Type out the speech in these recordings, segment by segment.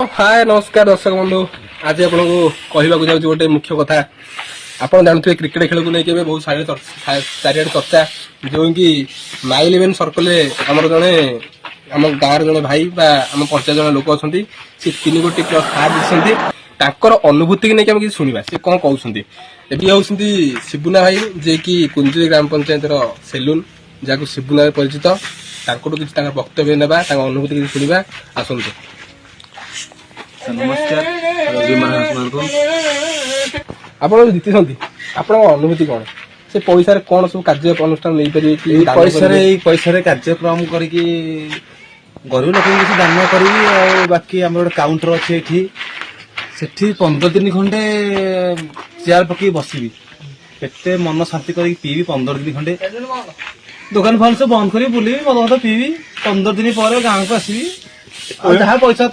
हाय नमस्कार दर्शक बंधु आज आपको कहवाक जाऊँ गोटे मुख्य कथा आप जानते क्रिकेट खेल को लेकिन बहुत चारिड़े चर्चा जो कि माई इलेवेन सर्कल आम जड़े आम गाँव जड़े भाई आम 50 जन लोक अच्छा सी 3 कोटी प्लस हार जीति तांकर अनुभूति की नहीं किसी शुणा सी कौन कहते ये होती शिबुना भाई जे कि कुंजुरी ग्राम पंचायत सेलून जहाँ शिबुना परिचित किसी वक्तव्य ना अनुभूति किसी शुणा आसतु नमस्कार आप जीति आप अनुभूति कौन से पैसा कौन सब कार्य अनुष्ठान नहीं पारे पैसा कार्यक्रम करके गरीब लोक किसी दान करी बाकी आम गोटे काउंटर अच्छे सेठी 15 दिन खंडे चेयर पकई बसबी पेटे मन शांति कर पीबी 15 दिन खंडे दुकान फान सब बंद कर बुल मद पीबी 15 दिन पर गाँव को आसबी जहाँ पैसा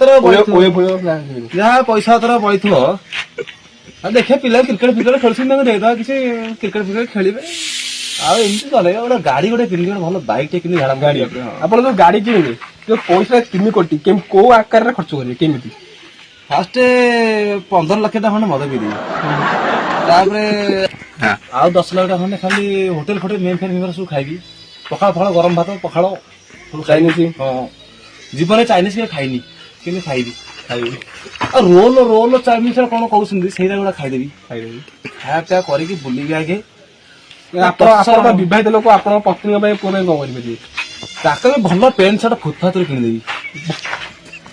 जहाँ पैसा तर बढ़ देखे पिला क्रिकेट फिकेट खेल देदा किसी क्रिकेट फिकेट खेलिए आमती चल गोटे गाड़ी गोटे किन भल बैक टे कि गाड़ी आप जो गाड़ी किଣିले जो पैसा 3 कोटी कौ आकार खर्च करेंगे केमी फास्ट 15 लाख खंडे मद पी आउ 10 लाख खंडे खाली होटेल फोटेल मेन फेन सब खाइबी पखाड़ फखाड़ गरम भात पखाड़ चाइनीज हाँ जीवन चाइनीज के खाइनी कि खाइबी रोल रोल चाउमिन से कौन कहते से गोटा खाईदेवी खाया पिया करके बुलिकी आगे विवाहित लोक आप पत्नी पुणे कौन करेंगे भल पेंट सर्ट फुटपाथ किदेवी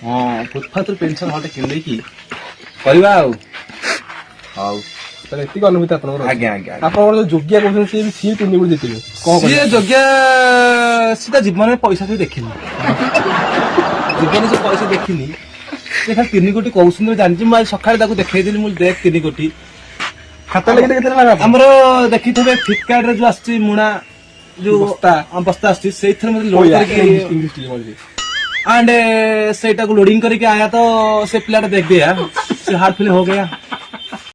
हाँ फुटपाथ पेंट सर्ट हटे किनदेकी करवा एतिक अनुभूति आज्ञा आज्ञा आप जोगिया कहते सी 3 कोटी जीतले सी जोगिया सीधा जीवन में पैसा भी देखनी जीवन से पैसा देखनी 3 कोटी कहते जानी मुझे सकाଳେ देखई देख 3 कोटी खाता लगे आमर देखी थे फ्लिपकार्ट जो आसची मुणा जो बस्ता आसची एंड सेटा को लोडिंग करके आया तो से प्लेट देख दिया से हार्ट फेल हो गया